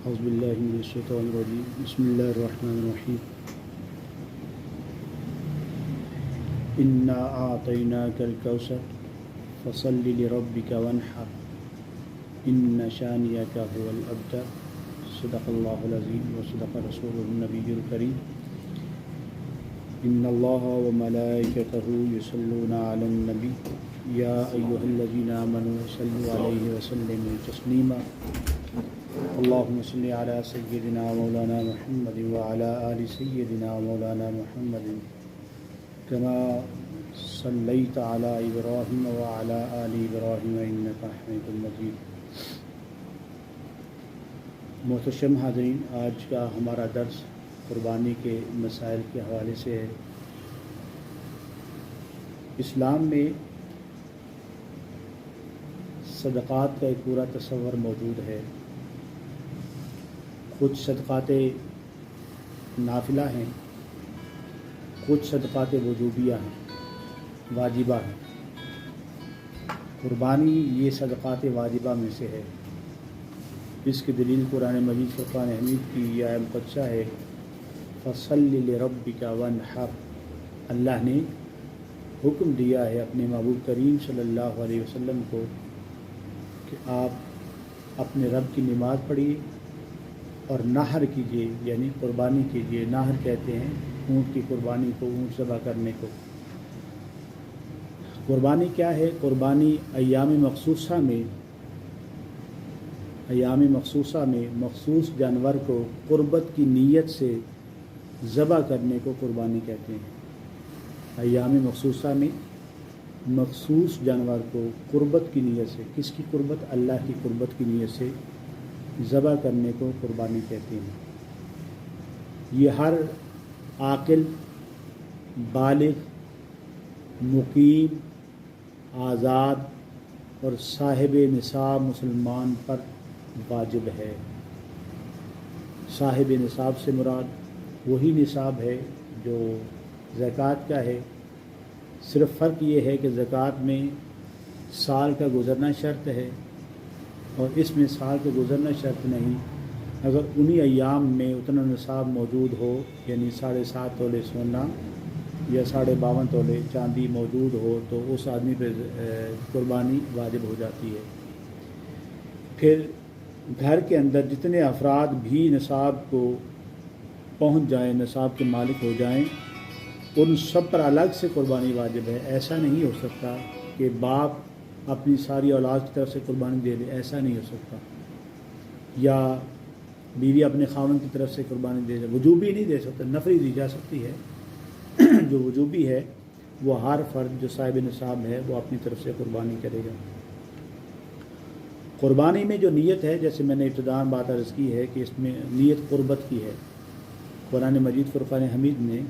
اعوذ باللہ من الشیطان الرجیم بسم اللہ الرحمن الرحیم انا اعطیناک الکوثر فصل لربک وانحر ان شانئک هو الابتر صدق اللہ العظیم وصدق رسولہ النبی الکریم ان اللہ وملائکتہ یصلون علی النبی یا ایھا الذین آمنوا صلوا علیہ وسلموا تسلیما اللهم صل على سيدنا مولانا محمد وعلى آل سيدنا مولانا محمد كما صليت على إبراهيم وعلى آل إبراهيم إنك حميد مجيد۔ محترم حاضرین، آج کا ہمارا درس قربانی کے مسائل کے حوالے سے ہے۔ اسلام میں صدقات کا ایک پورا تصور موجود ہے۔ کچھ صدقات نافلہ ہیں، کچھ صدقات وجوبیہ ہیں، واجبہ ہیں۔ قربانی یہ صدقات واجبہ میں سے ہے۔ اس کی دلیل قرآن مجید فرقان حمید کی یہ آیت مقدسہ ہے، فصل لربک وانحر۔ اللہ نے حکم دیا ہے اپنے محبوب کریم صلی اللہ علیہ وسلم کو کہ آپ اپنے رب کی نماز پڑھیے اور نحر کیجیے، یعنی قربانی کیجیے۔ نحر کہتے ہیں اونٹ کی قربانی کو، اونٹ ذبح کرنے کو۔ قربانی کیا ہے؟ قربانی ایام مخصوصہ میں مخصوص جانور کو قربت کی نیت سے ذبح کرنے کو قربانی کہتے ہیں۔ ایام مخصوصہ میں مخصوص جانور کو قربت کی نیت سے، کس کی قربت؟ اللہ کی قربت کی نیت سے ذبح کرنے کو قربانی کہتے ہیں۔ یہ ہر عاقل، بالغ، مقیم، آزاد اور صاحب نصاب مسلمان پر واجب ہے۔ صاحب نصاب سے مراد وہی نصاب ہے جو زکوٰۃ کا ہے۔ صرف فرق یہ ہے کہ زکوٰۃ میں سال کا گزرنا شرط ہے اور اس میں سال کا گزرنا شرط نہیں۔ اگر انہی ایام میں اتنا نصاب موجود ہو، یعنی 7.5 تولے سونا یا 52.5 تولے چاندی موجود ہو، تو اس آدمی پہ قربانی واجب ہو جاتی ہے۔ پھر گھر کے اندر جتنے افراد بھی نصاب کو پہنچ جائیں، نصاب کے مالک ہو جائیں، ان سب پر الگ سے قربانی واجب ہے۔ ایسا نہیں ہو سکتا کہ باپ اپنی ساری اولاد کی طرف سے قربانی دے دے، ایسا نہیں ہو سکتا۔ یا بیوی اپنے خاوند کی طرف سے قربانی دے دے، وجوبی نہیں دے سکتا، نفلی دی جا سکتی ہے۔ جو وجوبی ہے وہ ہر فرد جو صاحب نصاب ہے وہ اپنی طرف سے قربانی کرے گا۔ قربانی میں جو نیت ہے، جیسے میں نے ابتداءً بات عرض کی ہے کہ اس میں نیت قربت کی ہے۔ قرآن مجید فرقان حمید نے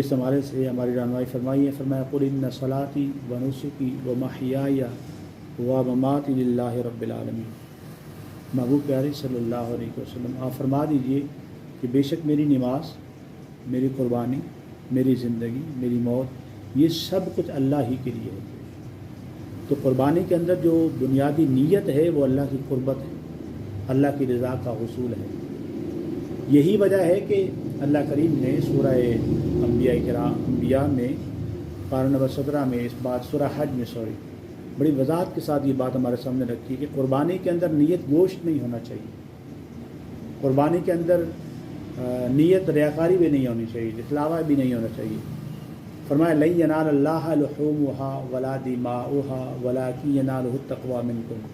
اس حوالے سے ہماری رہنمائی فرمائی ہے۔ فرمایا قل ان صلاتی و نسکی و محیای و مماتی للہ رب العالمین۔ محبوب پیارے صلی اللہ علیہ وسلم، آپ فرما دیجئے کہ بے شک میری نماز، میری قربانی، میری زندگی، میری موت، یہ سب کچھ اللہ ہی کے لیے ہے۔ تو قربانی کے اندر جو بنیادی نیت ہے وہ اللہ کی قربت ہے، اللہ کی رضا کا حصول ہے۔ یہی وجہ ہے کہ اللہ کریم نے سورہ انبیاء میں پارہ نمبر 17 میں اس بات، سورہ حج میں بڑی وضاحت کے ساتھ یہ بات ہمارے سامنے رکھی کہ قربانی کے اندر نیت گوشت نہیں ہونا چاہیے، قربانی کے اندر نیت ریاکاری بھی نہیں ہونی چاہیے، دکھلاوا بھی نہیں ہونا چاہیے۔ فرمایا لن ینال اللہ لحومها ولا دماؤها ولکن ینالہ التقوی منکم۔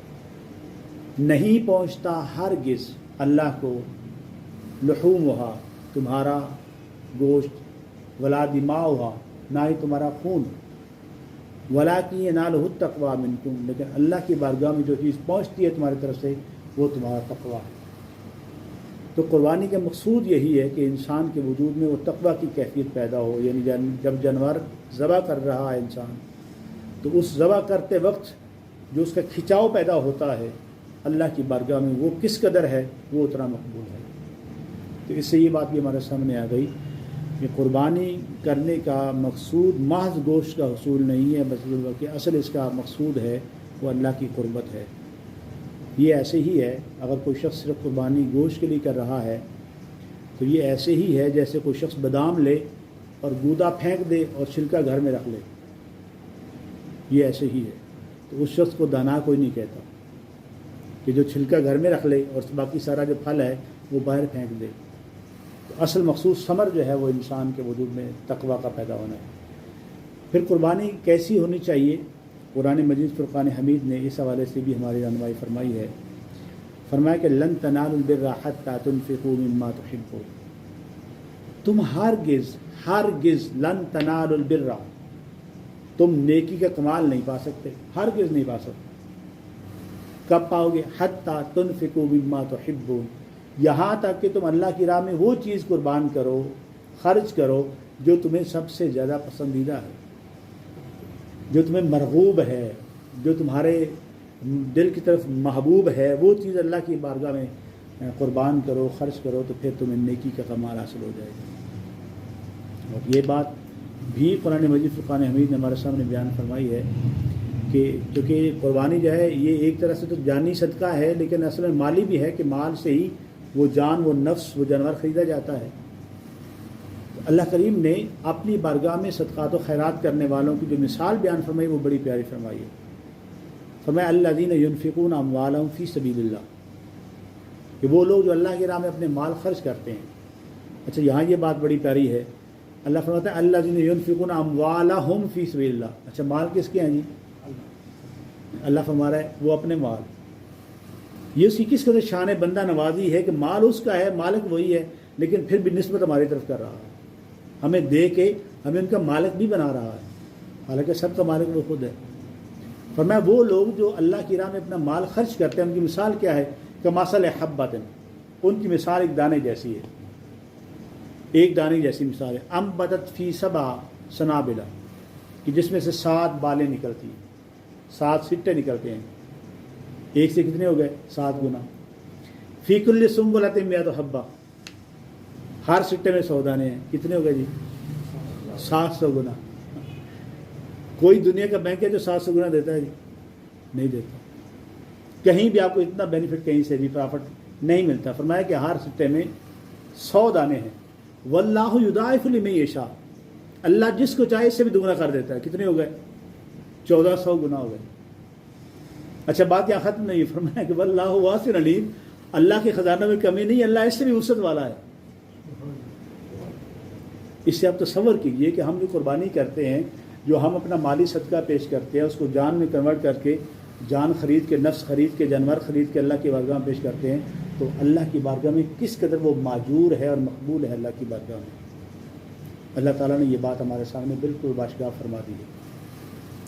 نہیں پہنچتا ہرگز اللہ کو لحومها، تمہارا گوشت، ولا دماؤها، نہ ہی تمہارا خون، ولکن ینالہ التقوی منکم، لیکن اللہ کی بارگاہ میں جو چیز پہنچتی ہے تمہاری طرف سے وہ تمہارا تقوی ہے۔ تو قربانی کا مقصود یہی ہے کہ انسان کے وجود میں وہ تقوی کی کیفیت پیدا ہو، یعنی جب جانور ذبح کر رہا ہے انسان، تو اس ذبح کرتے وقت جو اس کا کھچاؤ پیدا ہوتا ہے اللہ کی بارگاہ میں، وہ کس قدر ہے، وہ اتنا مقبول ہے۔ تو اس سے یہ بات بھی ہمارے سامنے آ گئی کہ قربانی کرنے کا مقصود محض گوشت کا حصول نہیں ہے، بلکہ اصل اس کا مقصود ہے وہ اللہ کی قربت ہے۔ یہ ایسے ہی ہے، اگر کوئی شخص صرف قربانی گوشت کے لیے کر رہا ہے تو یہ ایسے ہی ہے جیسے کوئی شخص بادام لے اور گودا پھینک دے اور چھلکا گھر میں رکھ لے، یہ ایسے ہی ہے۔ تو اس شخص کو دانا کوئی نہیں کہتا کہ جو چھلکا گھر میں رکھ لے اور باقی سارا جو پھل ہے وہ باہر پھینک دے۔ تو اصل مخصوص ثمر جو ہے وہ انسان کے وجود میں تقویٰ کا پیدا ہونا ہے۔ پھر قربانی کیسی ہونی چاہیے؟ قرآن مجید فرقان حمید نے اس حوالے سے بھی ہماری رہنمائی فرمائی ہے۔ فرمایا کہ لن تنالوا البر حتى تنفقوا مما تحبون، تم ہرگز لن تنالوا البر، تم نیکی کا کمال نہیں پا سکتے، ہرگز نہیں پا سکتے۔ کب پاؤ گے؟ حتى تنفقوا مما تحبون، یہاں تک کہ تم اللہ کی راہ میں وہ چیز قربان کرو، خرچ کرو جو تمہیں سب سے زیادہ پسندیدہ ہے، جو تمہیں مرغوب ہے، جو تمہارے دل کی طرف محبوب ہے، وہ چیز اللہ کی بارگاہ میں قربان کرو، خرچ کرو، تو پھر تمہیں نیکی کا کمال حاصل ہو جائے گا۔ اور یہ بات بھی قرآن مجید فرقان حمید نے ہمارے سامنے بیان فرمائی ہے کہ کیونکہ قربانی جو ہے یہ ایک طرح سے تو جانی صدقہ ہے، لیکن اصل میں مالی بھی ہے کہ مال سے ہی وہ جان، وہ نفس، وہ جانور خریدا جاتا ہے۔ تو اللہ کریم نے اپنی بارگاہ میں صدقات و خیرات کرنے والوں کی جو مثال بیان فرمائی وہ بڑی پیاری فرمائی ہے۔ فرمایا الذین ینفقون اموالہم فی سبیل اللہ، کہ وہ لوگ جو اللہ کی راہ میں اپنے مال خرچ کرتے ہیں۔ اچھا، یہاں یہ بات بڑی پیاری ہے، اللہ فرماتا ہے الذین ینفقون اموالہم فی سبیل اللہ۔ اچھا، مال کس کے ہیں جی؟ اللہ فرما رہا ہے وہ اپنے مال، یہ اس کی کس قدر شان بندہ نوازی ہے کہ مال اس کا ہے، مالک وہی ہے، لیکن پھر بھی نسبت ہماری طرف کر رہا ہے، ہمیں دے کے ہمیں ان کا مالک بھی بنا رہا ہے، حالانکہ سب کا مالک وہ خود ہے۔ فرمایا وہ لوگ جو اللہ کی راہ میں اپنا مال خرچ کرتے ہیں ان کی مثال کیا ہے؟ کمثل حبۃ، ان کی مثال ایک دانے جیسی ہے، ایک دانے جیسی مثال ہے۔ انبتت فی سبع سنابل، کہ جس میں سے 7 بالیں نکلتی ہیں، 7 سٹے نکلتے ہیں، ایک سے کتنے ہو گئے؟ 7 گنا۔ فی کل سنبلۃ مئۃ حبۃ، ہر سٹے میں 100 دانے ہیں، کتنے ہو گئے جی؟ 700 گنا۔ کوئی دنیا کا بینک ہے جو 700 گنا دیتا ہے جی؟ نہیں دیتا، کہیں بھی آپ کو اتنا بینیفٹ کہیں سے بھی پرافٹ نہیں ملتا۔ فرمایا کہ ہر سٹے میں 100 دانے ہیں۔ واللہ یضاعف لمن یشاء، اللہ جس کو چاہے اس سے بھی دگنا کر دیتا ہے۔ کتنے ہو گئے؟ 1400 گنا ہو گئے۔ اچھا، بات یہاں ختم نہیں، فرمایا کہ واللہ واسع علیم، اللہ کے خزانوں میں کمی نہیں، اللہ اس سے بھی وسعت والا ہے۔ اس سے آپ تصور کیجئے کہ ہم جو قربانی کرتے ہیں، جو ہم اپنا مالی صدقہ پیش کرتے ہیں، اس کو جان میں کنورٹ کر کے، جان خرید کے، نفس خرید کے، جانور خرید کے اللہ کی بارگاہ میں پیش کرتے ہیں، تو اللہ کی بارگاہ میں کس قدر وہ معجور ہے اور مقبول ہے اللہ کی بارگاہ میں۔ اللہ تعالیٰ نے یہ بات ہمارے سامنے بالکل باشگاہ فرما دی ہے۔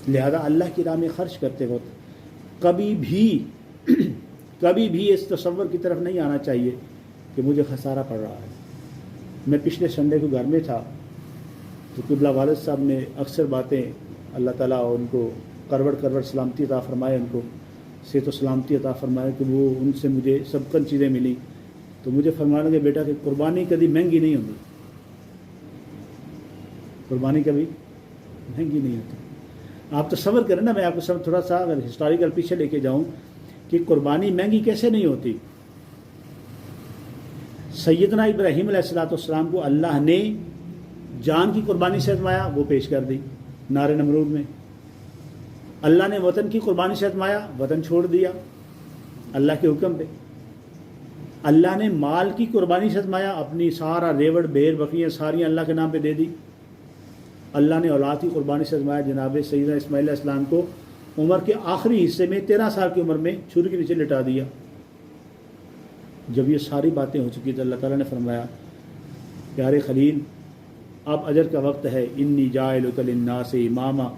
لہذا اللہ کی راہ میں خرچ کرتے وقت کبھی بھی اس تصور کی طرف نہیں آنا چاہیے کہ مجھے خسارہ پڑ رہا ہے۔ میں پچھلے سنڈے کو گھر میں تھا تو قبلہ والد صاحب نے اکثر باتیں، اللہ تعالیٰ ان کو کروڑ سلامتی عطا فرمائے، ان کو صحت و سلامتی عطا فرمائے، کہ وہ ان سے مجھے سبقن چیزیں ملی، تو مجھے فرمانے لگے بیٹا کہ قربانی کبھی مہنگی نہیں ہوتی، قربانی کبھی مہنگی نہیں ہوتی۔ آپ تصور کریں نا، میں آپ کو تھوڑا سا اگر ہسٹوریکل پیچھے لے کے جاؤں کہ قربانی مہنگی کیسے نہیں ہوتی۔ سیدنا ابراہیم علیہ السلام کو اللہ نے جان کی قربانی سے آزمایا، وہ پیش کر دی نار نمرود میں۔ اللہ نے وطن کی قربانی سے آزمایا، وطن چھوڑ دیا اللہ کے حکم پہ۔ اللہ نے مال کی قربانی سے آزمایا، اپنی سارا ریوڑ بھیڑ بکریاں ساریاں اللہ کے نام پہ دے دی۔ اللہ نے اولاد کی قربانی سے آزمایا، جناب سیدنا اسماعیل علیہ السلام کو عمر کے آخری حصے میں 13 سال کی عمر میں چھری کے نیچے لٹا دیا۔ جب یہ ساری باتیں ہو چکی تو اللہ تعالیٰ نے فرمایا پیارے خلیل اب اجر کا وقت ہے، انی جاعلک للناس اماما،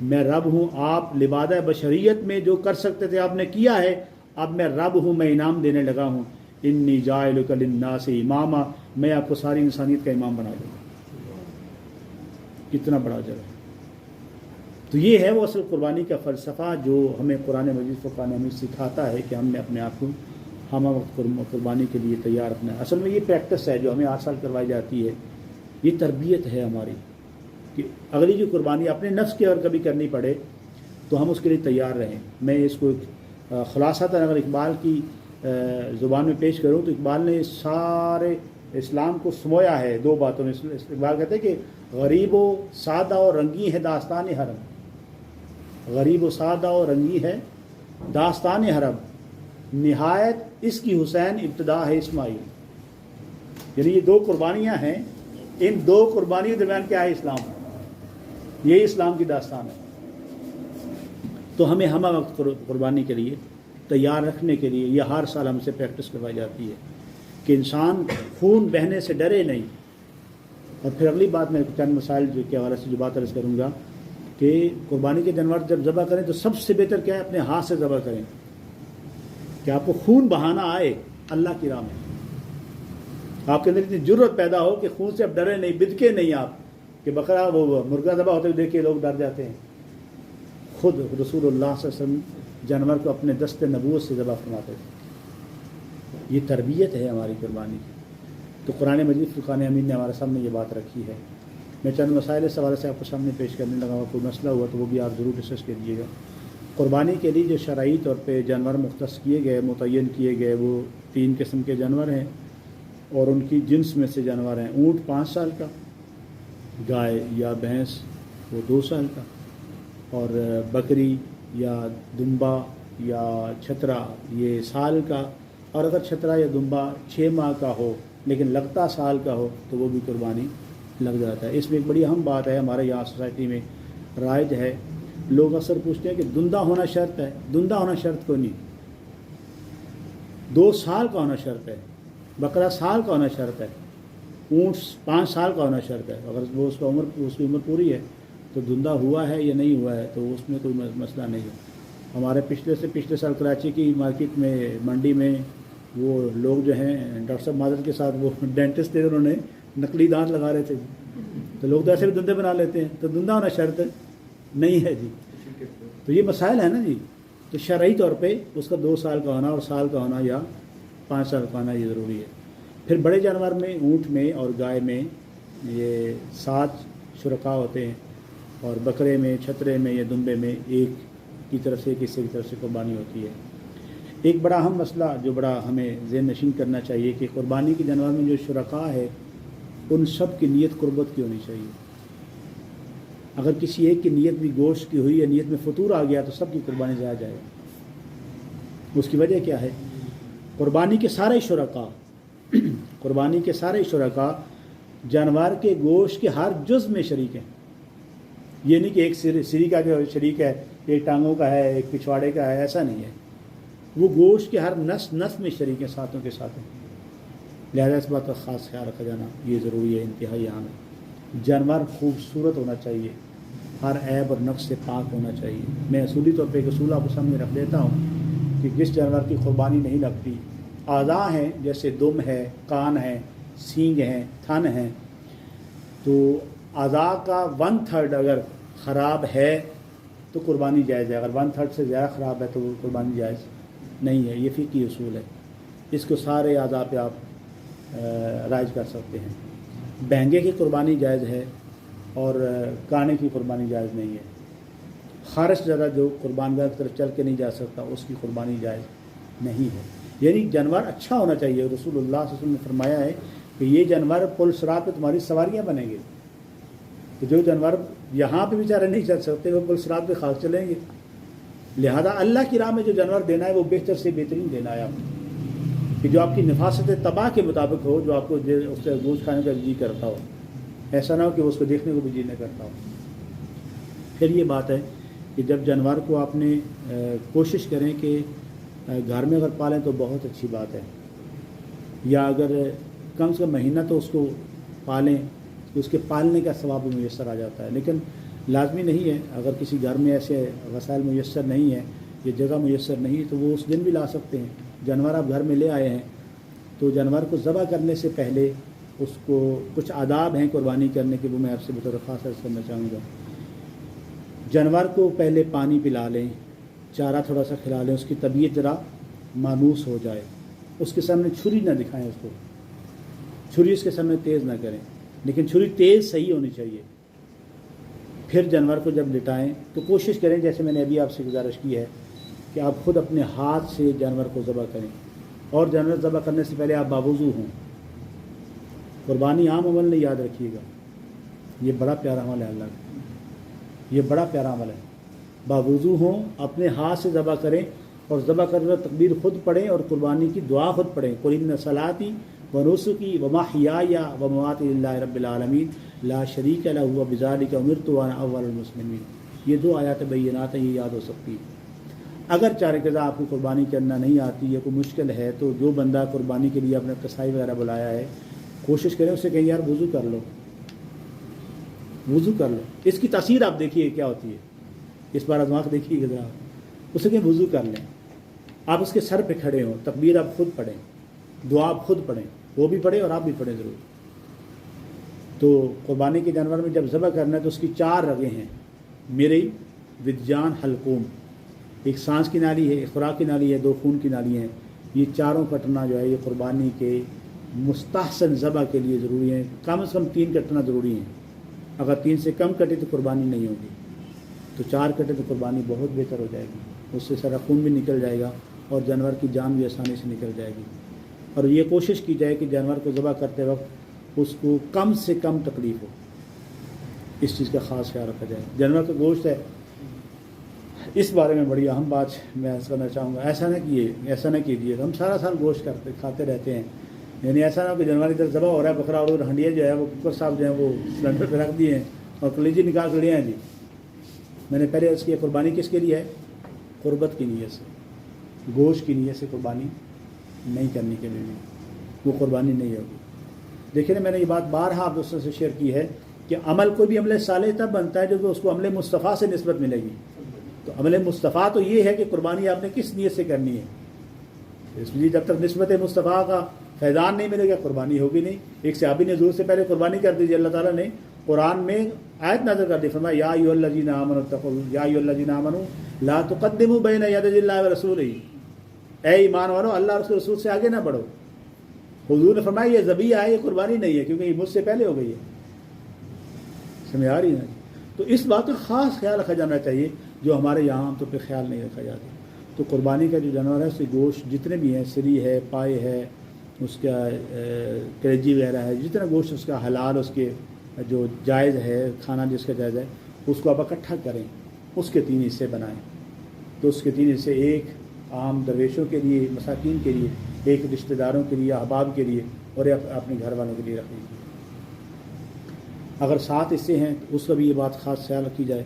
میں رب ہوں، آپ لبادہ بشریت میں جو کر سکتے تھے آپ نے کیا ہے، اب میں رب ہوں، میں انعام دینے لگا ہوں۔ انی جاعلک للناس اماما، میں آپ کو ساری انسانیت کا امام بنا دوں گا۔ کتنا بڑا اجر ہے۔ تو یہ ہے وہ اصل قربانی کا فلسفہ جو ہمیں قرآن مجید فرقان حمید سکھاتا ہے کہ ہم نے اپنے آپ کو ہم وقت قربانی کے لیے تیار رکھنا ہے۔ اصل میں یہ پریکٹس ہے جو ہمیں 8 سال کروائی جاتی ہے، یہ تربیت ہے ہماری کہ اگلی جو قربانی اپنے نفس کی اگر کبھی کرنی پڑے تو ہم اس کے لیے تیار رہیں۔ میں اس کو خلاصتاً اگر اقبال کی زبان میں پیش کروں تو اقبال نے سارے اسلام کو سمویا ہے دو باتوں میں. اقبال کہتے ہیں کہ غریب و سادہ و رنگی ہے داستان حرم. غریب و سادہ و رنگی ہے داستان حرم، نہایت اس کی حسین ابتدا ہے اسماعیل. یعنی یہ دو قربانیاں ہیں، ان دو قربانیوں کے درمیان کیا ہے؟ اسلام. یہی اسلام کی داستان ہے. تو ہمیں ہمہ وقت قربانی کے لیے تیار رکھنے کے لیے یہ ہر سال ہم سے پریکٹس کروائی جاتی ہے کہ انسان خون بہنے سے ڈرے نہیں. اور پھر اگلی بات میں چند مسائل کے حوالے سے جو بات عرض کروں گا کہ قربانی کے جانور جب ذبح کریں تو سب سے بہتر کیا ہے؟ اپنے ہاتھ سے ذبح کریں کہ آپ کو خون بہانا آئے اللہ کی راہ میں. آپ کے اندر اتنی جرت پیدا ہو کہ خون سے اب ڈرے نہیں، بدکے نہیں آپ کہ بقرہ وہ مرغا ذبح ہوتے ہوئے دیکھ کے لوگ ڈر جاتے ہیں. خود رسول اللہ صلی اللہ علیہ وسلم جانور کو اپنے دست نبوت سے ذبح فرماتے تھے. یہ تربیت ہے ہماری قربانی کی. تو قرآن مجید فرقان حمید نے ہمارے سامنے یہ بات رکھی ہے. میں چند مسائل اس حوالے سے آپ کو سامنے پیش کرنے لگا ہوں. کوئی مسئلہ ہوا تو وہ بھی آپ ضرور ڈسکس کر دیجیے گا. قربانی کے لیے جو شرعی طور پہ جانور مختص کیے گئے، متعین کیے گئے، وہ 3 قسم کے جانور ہیں اور ان کی جنس میں سے جانور ہیں. اونٹ 5 سال کا، گائے یا بھینس وہ 2 سال کا، اور بکری یا دمبا یا چھترا یہ سال کا. اور اگر چھترا یا دمبا 6 ماہ کا ہو لیکن لگتا سال کا ہو تو وہ بھی قربانی لگ جاتا ہے. اس میں ایک بڑی اہم بات ہے ہمارے یہاں سوسائٹی میں رائج ہے. لوگ اکثر پوچھتے ہیں کہ دندہ ہونا شرط ہے. دندہ ہونا شرط کوئی نہیں. 2 سال کا ہونا شرط ہے. بکرا سال کا ہونا شرط ہے. اونٹ 5 سال کا ہونا شرط ہے. اگر وہ اس کی عمر پوری ہے تو دندہ ہوا ہے یا نہیں ہوا ہے تو اس میں کوئی مسئلہ نہیں ہے. ہمارے پچھلے سال کراچی کی مارکیٹ میں منڈی میں وہ لوگ جو ہیں ڈاکٹر صاحب معذرت کے ساتھ وہ ڈینٹسٹ تھے، انہوں نے نقلی دانت لگا رہے تھے. تو لوگ تو ایسے بھی دندے بنا لیتے ہیں. تو دندہ ہونا شرط نہیں ہے جی. تو یہ مسائل ہیں نا جی. تو شرعی طور پہ اس کا 2 سال کا ہونا اور سال کا ہونا یا 5 سال کا ہونا یہ ضروری ہے. پھر بڑے جانور میں اونٹ میں اور گائے میں یہ 7 شرکا ہوتے ہیں، اور بکرے میں، چھترے میں یا دمبے میں ایک کی طرف سے ایک حصے کی طرف سے قربانی ہوتی ہے. ایک بڑا اہم مسئلہ جو بڑا ہمیں ذہن نشین کرنا چاہیے کہ قربانی کے جانور میں جو شرکا ہے ان سب کی نیت قربت کی ہونی چاہیے. اگر کسی ایک کی نیت بھی گوشت کی ہوئی یا نیت میں فطور آ گیا تو سب کی قربانی ضائع جائے. اس کی وجہ کیا ہے؟ قربانی کے سارے شرکا جانور کے گوشت کے ہر جز میں شریک ہیں. یہ نہیں کہ ایک سری کا جو شریک ہے، ایک ٹانگوں کا ہے، ایک پچھواڑے کا ہے، ایسا نہیں ہے. وہ گوشت کے ہر نس میں شریک ہیں، ساتھوں کے ساتھ ہیں. لہذا اس بات کا خاص خیال رکھا جانا یہ ضروری ہے، انتہائی اہم ہے. جانور خوبصورت ہونا چاہیے، ہر عیب اور نقص سے پاک ہونا چاہیے. میں اصولی طور پہ ایک اصول آپ کو سامنے رکھ دیتا ہوں کہ جس جانور کی قربانی نہیں لگتی، اعضاء ہیں جیسے دم ہے، کان ہے، سینگ ہیں، تھن ہیں، تو اعضاء کا 1/3 اگر خراب ہے تو قربانی جائز ہے. اگر 1/3 سے زیادہ خراب ہے تو وہ قربانی جائز نہیں ہے. یہ فقہی اصول ہے. اس کو سارے اعضاء پہ آپ رائج کر سکتے ہیں. بہنگے کی قربانی جائز ہے اور کانے کی قربانی جائز نہیں ہے. خارش زدہ جو قربان گاہ کی طرف چل کے نہیں جا سکتا اس کی قربانی جائز نہیں ہے. یعنی جانور اچھا ہونا چاہیے. رسول اللہ صلی اللہ علیہ وسلم نے فرمایا ہے کہ یہ جانور پل صراط پہ تمہاری سواریاں بنیں گے. تو جو جانور یہاں پہ بیچارے نہیں چل سکتے وہ پل صراط پہ خاص چلیں گے. لہذا اللہ کی راہ میں جو جانور دینا ہے وہ بہتر سے بہترین دینا ہے آپ کو، کہ جو آپ کی نفاست طبع کے مطابق ہو، جو آپ کو اس سے گوشت کھانے کا جی کرتا ہو. ایسا نہ ہو کہ اس کو دیکھنے کو بھی جی نہ کرتا ہو. پھر یہ بات ہے کہ جب جانور کو آپ نے کوشش کریں کہ گھر میں اگر پالیں تو بہت اچھی بات ہے، یا اگر کم سے کم مہینہ تو اس کو پالیں تو اس کے پالنے کا ثواب بھی میسر آ جاتا ہے. لیکن لازمی نہیں ہے. اگر کسی گھر میں ایسے وسائل میسر نہیں ہے، یہ جگہ میسر نہیں تو وہ اس دن بھی لا سکتے ہیں. جانور آپ گھر میں لے آئے ہیں تو جانور کو ذبح کرنے سے پہلے اس کو کچھ آداب ہیں قربانی کرنے کے، وہ میں آپ سے بطور خاص عرض کرنا چاہوں گا. جانور کو پہلے پانی پلا لیں، چارہ تھوڑا سا کھلا لیں، اس کی طبیعت ذرا مانوس ہو جائے. اس کے سامنے چھری نہ دکھائیں، اس کو چھری اس کے سامنے تیز نہ کریں، لیکن چھری تیز صحیح ہونی چاہیے. پھر جانور کو جب لٹائیں تو کوشش کریں، جیسے میں نے ابھی آپ سے گزارش کی ہے کہ آپ خود اپنے ہاتھ سے جانور کو ذبح کریں، اور جانور ذبح کرنے سے پہلے آپ باوضو ہوں۔ قربانی عام عمل نہیں، یاد رکھیے گا، یہ بڑا پیارا عمل ہے اللہ کا، یہ بڑا پیارا عمل ہے۔ باوضو ہوں، اپنے ہاتھ سے ذبح کریں، اور ذبح کرنے تکبیر خود پڑھیں اور قربانی کی دعا خود پڑھیں۔ قل ان صلاتی و نسکی و محیای و مماتی للہ رب العالمین لا شریک لہ وبذالک امرت وانا اول المسلمین۔ یہ دو آیات بینات ہیں، یہ یاد ہو سکتی ہے۔ اگر چارے قضا آپ کو قربانی کرنا نہیں آتی ہے، کوئی مشکل ہے، تو جو بندہ قربانی کے لیے اپنے قصائی وغیرہ بلایا ہے، کوشش کریں اسے کہیں یار وضو کر لو، وضو کر لو۔ اس کی تاثیر آپ دیکھیے کیا ہوتی ہے، اس بار دماغ دیکھیے گا ذرا، اسے کہیں وضو کر لیں، آپ اس کے سر پہ کھڑے ہوں، تکبیر آپ خود پڑھیں، دعا آپ خود پڑھیں، وہ بھی پڑھیں اور آپ بھی پڑھیں ضرور۔ تو قربانی کے جانور میں جب ذبح کرنا ہے تو اس کی 4 رگیں ہیں، میری، ودجان، حلقوم۔ ایک سانس کی نالی ہے، ایک خوراک کی نالی ہے، 2 خون کی نالی ہیں۔ یہ چاروں کٹنا جو ہے یہ قربانی کے مستحسن ذبح کے لیے ضروری ہیں، کم از کم 3 کٹنا ضروری ہیں۔ اگر 3 سے کم کٹے تو قربانی نہیں ہوگی، تو 4 کٹے تو قربانی بہت بہتر ہو جائے گی، اس سے سارا خون بھی نکل جائے گا اور جانور کی جان بھی آسانی سے نکل جائے گی۔ اور یہ کوشش کی جائے کہ جانور کو ذبح کرتے وقت اس کو کم سے کم تکلیف ہو، اس چیز کا خاص خیال رکھا جائے۔ جانور کا گوشت ہے، اس بارے میں بڑی اہم بات میں عرض کرنا چاہوں گا۔ ایسا نہ کیجیے، ہم سارا سال گوشت کھاتے رہتے ہیں، یعنی ایسا نہ کہ جانور ادھر ذبح ہو رہا ہے بکرا، اور ہنڈیا جو ہے وہ کوکر صاحب جو ہیں وہ سلنڈر پہ رکھ دیے ہیں اور کلیجی نکال کر لے ہیں جی۔ میں نے پہلے عرض کیا قربانی کس کے لیے ہے؟ قربت کی نیت سے، گوشت کی نیت سے قربانی نہیں کرنے کے لیے وہ قربانی نہیں ہوگی۔ دیکھیں نا، میں نے یہ بات بارہا آپ دوستوں سے شیئر کی ہے کہ عمل کوئی بھی عمل صالح تب بنتا ہے جو اس کو عمل مصطفیٰ سے نسبت ملے گی۔ تو عمل مصطفیٰ تو یہ ہے کہ قربانی آپ نے کس نیت سے کرنی ہے، اس لیے جب تک نسبت مصطفیٰ کا فیضان نہیں ملے گا قربانی ہوگی نہیں۔ ایک صحابی نے ظہور سے پہلے قربانی کر دی، اللہ تعالیٰ نے قرآن میں آیت نازل کر دی، فرمایا یا ایھا الذین آمنوا اتقوا یا ایھا الذین آمنوا لا تقدموا بین یدی اللہ ورسولہ، اے ایمان والو اللہ اور اس کے رسول سے آگے نہ بڑھو۔ حضور نے فرمایا یہ ذبیحہ ہے، یہ قربانی نہیں ہے، کیونکہ یہ مجھ سے پہلے ہو گئی ہے۔ سمجھ آ رہی ہے نا؟ تو اس بات کا خاص خیال رکھا جانا چاہیے جو ہمارے یہاں عام طور پہ خیال نہیں رکھا جاتا۔ تو قربانی کا جو جانور ہے اس کے گوشت جتنے بھی ہیں، سری ہے، پائے ہے، اس کا کلیجی وغیرہ ہے، جتنا گوشت اس کا حلال، اس کے جو جائز ہے کھانا جس کا جائز ہے، اس کو آپ اکٹھا کریں، اس کے 3 حصے بنائیں۔ تو اس کے 3 حصے، ایک عام درویشوں کے لیے، مساکین کے لیے، ایک رشتہ داروں کے لیے، احباب کے لیے، اور ایک اپنے گھر والوں کے لیے رکھ لیجیے۔ اگر 7 حصے ہیں تو اس کا بھی یہ بات خاص خیال رکھی جائے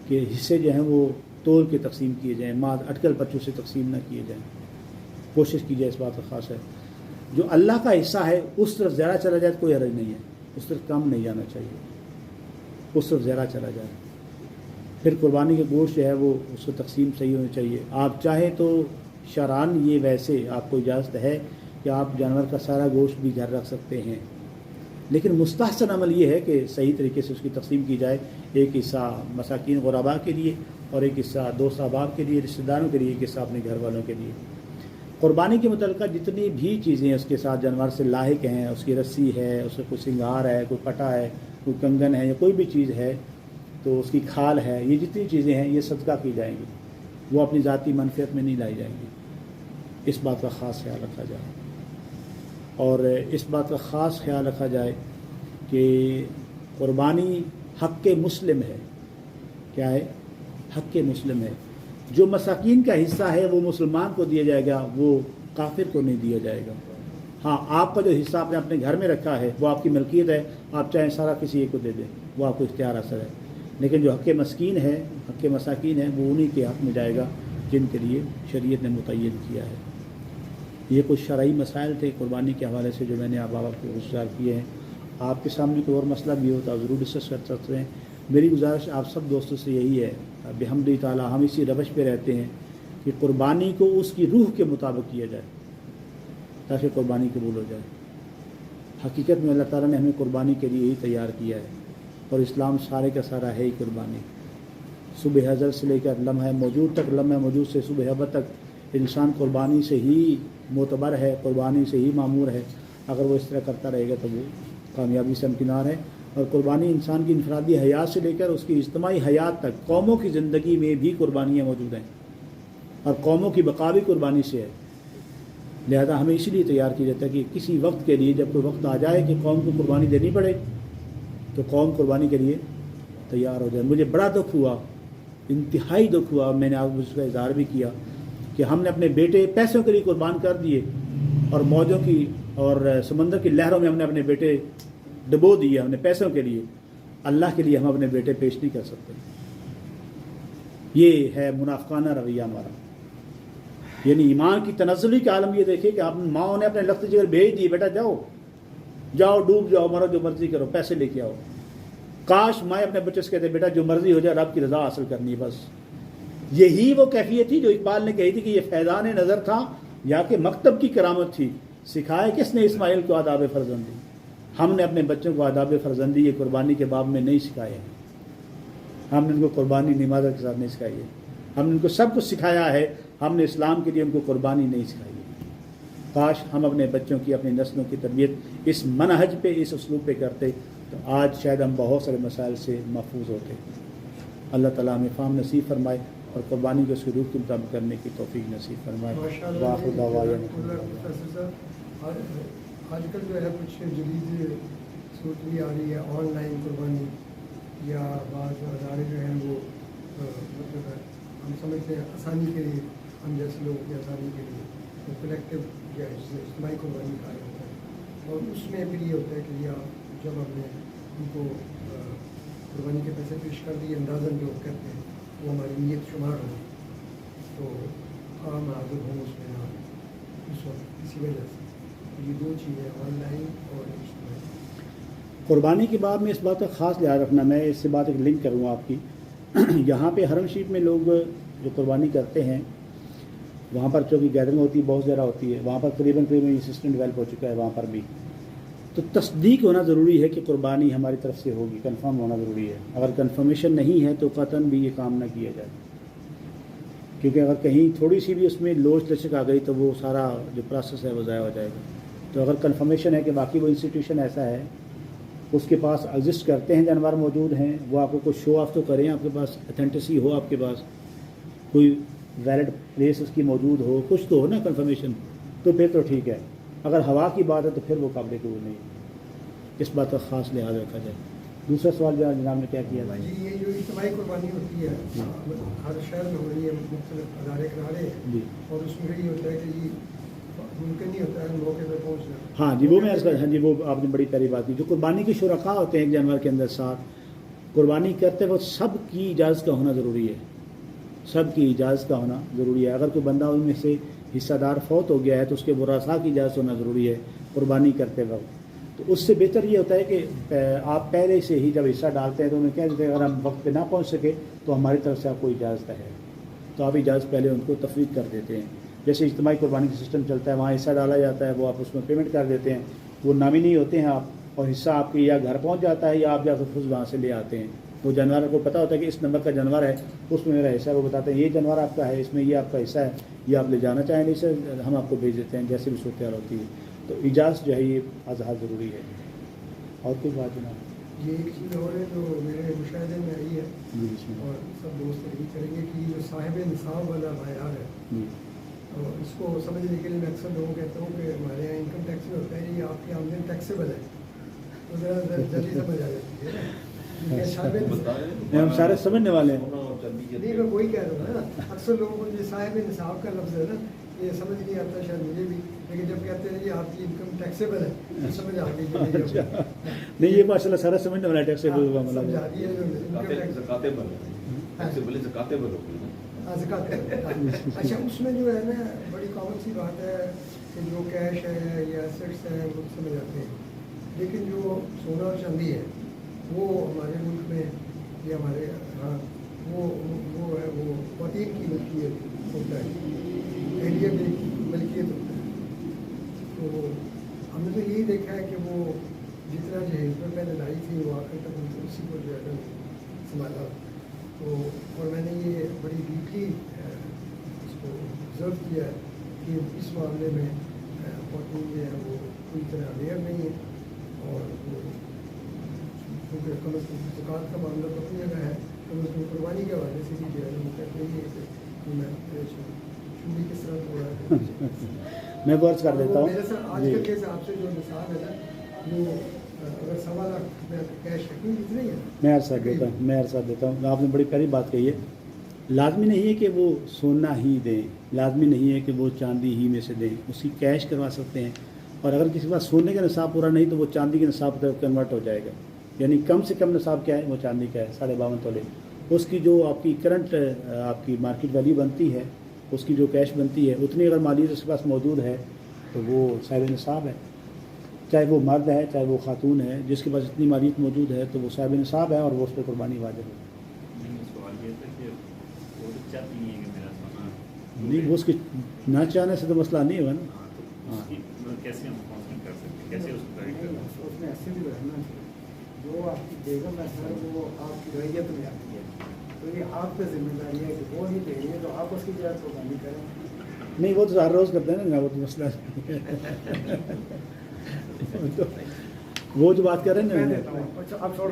کہ حصے جو ہیں وہ تول کے تقسیم کیے جائیں، اٹکل پچوں سے تقسیم نہ کیے جائیں، کوشش کی جائے، اس بات کا خاص ہے۔ جو اللہ کا حصہ ہے اس طرف زیادہ چلا جائے تو کوئی حرج نہیں ہے، اس طرف کم نہیں جانا چاہیے، اس طرف زیادہ چلا جائے۔ پھر قربانی کے گوشت جو ہے وہ اس کو تقسیم صحیح ہونی چاہیے۔ آپ چاہیں تو شرعاً یہ ویسے آپ کو اجازت ہے کہ آپ جانور کا سارا گوشت بھی گھر رکھ سکتے ہیں، لیکن مستحسن عمل یہ ہے کہ صحیح طریقے سے اس کی تقسیم کی جائے، ایک حصہ مساکین غرباء کے لیے اور ایک حصہ دوست احباب کے لیے، رشتہ داروں کے لیے، ایک حصہ اپنے گھر والوں کے لیے۔ قربانی کے متعلقہ جتنی بھی چیزیں اس کے ساتھ جانور سے لاحق ہیں، اس کی رسی ہے، اس کا کوئی سنگار ہے، کوئی پٹا ہے، کوئی کنگن ہے، یا کوئی بھی چیز ہے، تو اس کی کھال ہے، یہ جتنی چیزیں ہیں یہ صدقہ کی جائیں گی، وہ اپنی ذاتی منفعت میں نہیں لائی جائیں گی۔ اس بات کا خاص خیال رکھا جائے، اور اس بات کا خاص خیال رکھا جائے کہ قربانی حق مسلم ہے۔ کیا ہے؟ حق مسلم ہے۔ جو مساکین کا حصہ ہے وہ مسلمان کو دیا جائے گا، وہ کافر کو نہیں دیا جائے گا۔ ہاں، آپ کا جو حصہ آپ نے اپنے گھر میں رکھا ہے وہ آپ کی ملکیت ہے، آپ چاہیں سارا کسی ایک کو دے دیں، وہ آپ کو اختیار اثر ہے، لیکن جو حق مسکین ہے، حق مساکین ہے، وہ انہی کے حق میں جائے گا جن کے لیے شریعت نے متعین کیا ہے۔ یہ کچھ شرعی مسائل تھے قربانی کے حوالے سے جو میں نے آپ کو گزار کیے ہیں۔ آپ کے سامنے کوئی اور مسئلہ بھی ہو تو آپ ضرور ڈسکس کر سکتے ہیں۔ میری گزارش آپ سب دوستوں سے یہی ہے، بحمد تعالیٰ ہم اسی روش پہ رہتے ہیں کہ قربانی کو اس کی روح کے مطابق کیا جائے تاکہ قربانی قبول ہو جائے۔ حقیقت میں اللہ تعالیٰ نے ہمیں قربانی کے لیے ہی تیار کیا ہے، اور اسلام سارے کا سارا ہے ہی قربانی۔ صبح حضر سے لے کر لمحہ موجود تک، لمحہ موجود سے صبح ابد تک انسان قربانی سے ہی معتبر ہے، قربانی سے ہی مامور ہے۔ اگر وہ اس طرح کرتا رہے گا تو وہ کامیابی سے امکنار ہے۔ اور قربانی انسان کی انفرادی حیات سے لے کر اس کی اجتماعی حیات تک، قوموں کی زندگی میں بھی قربانیاں موجود ہیں۔ اور قوموں کی بقا بھی قربانی سے ہے. لہذا ہمیں اسی لیے تیار کیا جاتا ہے کہ کسی وقت کے لیے جب کوئی وقت آ جائے کہ قوم کو قربانی دینی پڑے تو قوم قربانی کے لیے تیار ہو جائے. مجھے بڑا دکھ ہوا، انتہائی دکھ ہوا، میں نے آپ اس کا اظہار بھی کیا کہ ہم نے اپنے بیٹے پیسوں کے لیے قربان کر دیے اور موجوں کی اور سمندر کی لہروں میں ہم نے اپنے بیٹے ڈبو دیے ہم نے پیسوں کے لیے. اللہ کے لیے ہم اپنے بیٹے پیش نہیں کر سکتے. یہ ہے منافقانہ رویہ ہمارا. یعنی ایمان کی تنزلی کا عالم یہ دیکھے کہ آپ ماں نے اپنے لخت جگر بھیج دیے، بیٹا جاؤ جاؤ ڈوب جاؤ مرو جو مرضی کرو پیسے لے کے آؤ. کاش مائیں اپنے بچے سے کہتے بیٹا جو مرضی ہو جائے رب کی رضا حاصل کرنی ہے بس. یہی وہ کیفیت تھی جو اقبال نے کہی تھی کہ یہ فیضان نظر تھا یا کہ مکتب کی کرامت تھی. سکھائے کس نے اسماعیل کو آداب فرزندی؟ ہم نے اپنے بچوں کو آداب فرزندی یہ قربانی کے باب میں نہیں سکھائے ہیں. ہم نے ان کو قربانی نماز کے ساتھ نہیں سکھائی ہے. ہم نے ان کو سب کچھ سکھایا ہے، ہم نے اسلام کے لیے ان کو قربانی نہیں سکھائی ہے. کاش ہم اپنے بچوں کی اپنی نسلوں کی تربیت اس منہج پہ اس اسلوب پہ کرتے تو آج شاید ہم بہت سارے مسائل سے محفوظ ہوتے. اللہ تعالیٰ ہمیں فہم نصیب فرمائے اور قربانی کو اس کی روح کے مطابق کرنے کی توفیق نصیب فرمائے. وآخر دعوانا آج کل جو ہے کچھ جدید صورت بھی آ رہی ہے آن لائن قربانی یا بعض ادارے جو ہیں وہ مطلب ہم سمجھتے ہیں آسانی کے لیے ہم جیسے لوگوں کی آسانی کے لیے کلیکٹیو یا اجتماعی قربانی کا ہوتا ہے اور اس میں پھر یہ ہوتا ہے کہ جب ہم نے ان کو قربانی کے پیسے پیش کر دیے اندازاً جو کہتے ہیں وہ ہماری نیت شمار ہو تو عام حاضر ہوں اس میں اس وقت کسی وجہ سے. یہ دو چیزیں آن لائن اور قربانی کے بعد میں اس بات کا خاص لحاظ رکھنا. میں اس سے بات ایک لنک کروں گا آپ کی. یہاں پہ حرم شریف میں لوگ جو قربانی کرتے ہیں وہاں پر چونکہ گیدرنگ ہوتی ہے بہت زیادہ ہوتی ہے وہاں پر قریباً سسٹم ڈیولپ ہو چکا ہے وہاں پر بھی. تو تصدیق ہونا ضروری ہے کہ قربانی ہماری طرف سے ہوگی، کنفرم ہونا ضروری ہے. اگر کنفرمیشن نہیں ہے تو قطعاً بھی یہ کام نہ کیا جائے کیونکہ اگر کہیں تھوڑی سی بھی اس میں لوچ لچک آ گئی تو وہ سارا جو پروسیس ہے وہ ضائع ہو جائے گا. تو اگر کنفرمیشن ہے کہ باقی وہ انسٹیٹیوشن ایسا ہے اس کے پاس ایگزسٹ کرتے ہیں جانور موجود ہیں وہ آپ کو کچھ شو آف تو کریں آپ کے پاس اتھینٹسی ہو آپ کے پاس کوئی ویلڈ پلیس اس کی موجود ہو کچھ تو ہو نا کنفرمیشن تو پھر تو ٹھیک ہے. اگر ہوا کی بات ہے تو پھر وہ قابل قبول نہیں. اس بات کا خاص لحاظ رکھا جائے. دوسرا سوال جناب نے کیا کیا تھا؟ جی یہ جو اجتماعی قربانی ہوتی ہے ہر شہر میں ہو رہی ہے مختلف ادارے کرا رہے ہیں اور اس میں یہ ہوتا ہے کہ یہ ممکن نہیں ہوتا ہے موقع پہ پہنچنا. ہاں جی وہ میں ہاں جی وہ آپ نے بڑی پیاری بات کی. جو قربانی کے شرکاء ہوتے ہیں ایک جانور کے اندر ساتھ قربانی کرتے وقت سب کی اجازت کا ہونا ضروری ہے. سب کی اجازت کا ہونا ضروری ہے. اگر کوئی بندہ ان میں سے حصہ دار فوت ہو گیا ہے تو اس کے ورثاء کی اجازت ہونا ضروری ہے قربانی کرتے وقت. تو اس سے بہتر یہ ہوتا ہے کہ آپ پہلے سے ہی جب حصہ ڈالتے ہیں تو انہیں کہہ دیتے ہیں اگر ہم وقت پہ نہ پہنچ سکے تو ہماری طرف سے آپ کو اجازت ہے تو آپ اجازت پہلے ان کو تفویض کر دیتے ہیں. جیسے اجتماعی قربانی کا سسٹم چلتا ہے وہاں حصہ ڈالا جاتا ہے وہ آپ اس میں پیمنٹ کر دیتے ہیں وہ نامنی ہوتے ہیں آپ اور حصہ آپ کے یا گھر پہنچ جاتا ہے یا آپ جا کر خود وہاں سے لے آتے ہیں. وہ جانور کو پتہ ہوتا ہے کہ اس نمبر کا جانور ہے اس میں میرا حصہ ہے وہ بتاتے ہیں یہ جانور آپ کا ہے اس میں یہ آپ کا حصہ ہے یہ آپ لے جانا چاہیں نہیں سر ہم آپ کو بھیج دیتے ہیں جیسے بھی صورتحال ہوتی ہے. تو اجازت جو ہے یہ اظہار ضروری ہے. اور کوئی بات جناب؟ یہ ایک چیز اور ہے جو میرے مشاہدے میں آئی ہے اور سب دوست یہی کریں گے کہ جو صاحب نصاب والا معیار ہے اور اس کو سمجھنے کے لیے میں اکثر لوگوں کہتا ہوں کہ ہمارے یہاں انکم ٹیکس میں ہوتا ہے یہ آپ کی آمدن ٹیکسیبل ہے تو ذرا جلدی سمجھ آ جاتی ہے. ہم سارے سمجھنے والے ہیں. نہیں میں وہی کہہ رہا ہوں نا اکثر لوگوں کو جو صاحب نصاب کا لفظ ہے نا یہ سمجھ نہیں آتا شاید مجھے بھی لیکن جب کہتے ہیں یہ آپ کی انکم ٹیکسیبل ہے سمجھ آ گئی. نہیں یہ ماشاء اللہ سارا سمجھنے والا ٹیکسیبل کا سمجھ آ رہی اچھا اس میں جو ہے نا بڑی کامن سی بات ہے کہ جو کیش ہے یا ایسٹس ہیں وہ سمجھ آتے ہیں لیکن جو سونا اور چاندی ہے وہ ہمارے ملک میں یا ہمارے ہاں وہ ہے وہ خواتین کی ملکیت ہوتا ہے اہلیہ ملکیت ہوتا ہے. تو ہم نے تو یہی دیکھا ہے کہ وہ جتنا جہیز میں پہلے لائی تھی وہ آخر تک اسی کو جو ہے سنبھالا. تو اور میں نے یہ بڑی ڈیپلی اس کو آبزرو کیا ہے کہ اس معاملے میں خواتین جو ہے وہ پوری طرح اویئر نہیں ہے اور وہ کیونکہ کم از کم زکوٰۃ کا معاملہ تو اپنی جگہ ہے کم از کم قربانی کے حوالے سے بھی جو ہے وہ کہتے ہیں کہ میں چوڑی کس طرح توڑا ہے. میں وہ عرض کر دیتا میرے ساتھ ہوں آج جی. کل کے حساب سے جو نصاب ہے نا وہ اگر 1.25 لاکھ روپے کیش ہے کیوں اتنا ہی ہے. میں عرض کر دیتا ہوں آپ نے بڑی پیاری بات کہی ہے. لازمی نہیں ہے کہ وہ سونا ہی دیں, لازمی نہیں ہے کہ وہ چاندی ہی میں سے دیں, اس کی کیش کروا سکتے ہیں. اور اگر کسی کے پاس سونے کا نصاب پورا نہیں تو وہ چاندی کے نصاب پر کنورٹ ہو جائے گا. یعنی کم سے کم نصاب کیا ہے, وہ چاندی کا ہے 52.5 تولے. اس کی جو آپ کی کرنٹ آپ کی مارکیٹ ویلیو بنتی ہے, اس کی جو کیش بنتی ہے, اتنی اگر مالیت اس کے پاس موجود ہے تو وہ صاحب نصاب ہے. چاہے وہ مرد ہے چاہے وہ خاتون ہے, جس کے پاس اتنی مالیت موجود ہے تو وہ صاحب نصاب ہے اور وہ اس پہ قربانی واجب ہے. نہیں, وہ اس کے نہ چاہنے سے تو مسئلہ نہیں ہوگا نا. ہاں, اس میں ایسے بھی رہنا جو آپ کی بیگم ہے سر وہ آپ کی رویت میں آتی ہے تو یہ آپ پہ ذمہ داری ہے کہ وہ نہیں دے رہی ہے تو آپ اس کی جائز قربانی کریں. نہیں وہ تو ہر روز کرتے ہیں نا, وہ تو مسئلہ وہ جو بات کر رہے ہیں نا,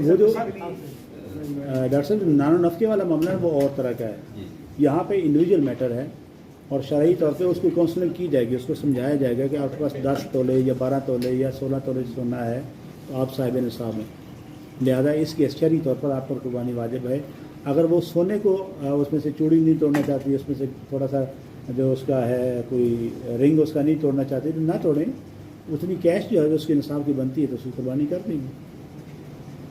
وہ جو ڈاکٹر صاحب نان و نفقے والا معاملہ ہے وہ اور طرح کا ہے. یہاں پہ انڈیویجول میٹر ہے اور شرعی طور پہ اس کو کاؤنسلنگ کی جائے گی, اس کو سمجھایا جائے گا کہ آپ کے پاس 10 تولے یا 12 تولے یا 16 تولے سونا ہے تو آپ صاحب نصاب ہیں, لہذا اس کے شرعی طور پر آپ پر قربانی واجب ہے. اگر وہ سونے کو اس میں سے چوڑی نہیں توڑنا چاہتی, اس میں سے تھوڑا سا جو اس کا ہے کوئی رنگ اس کا نہیں توڑنا چاہتی تو نہ توڑیں, اتنی کیش جو ہے اس کے نصاب کی بنتی ہے تو اس کی قربانی کر دیں گے.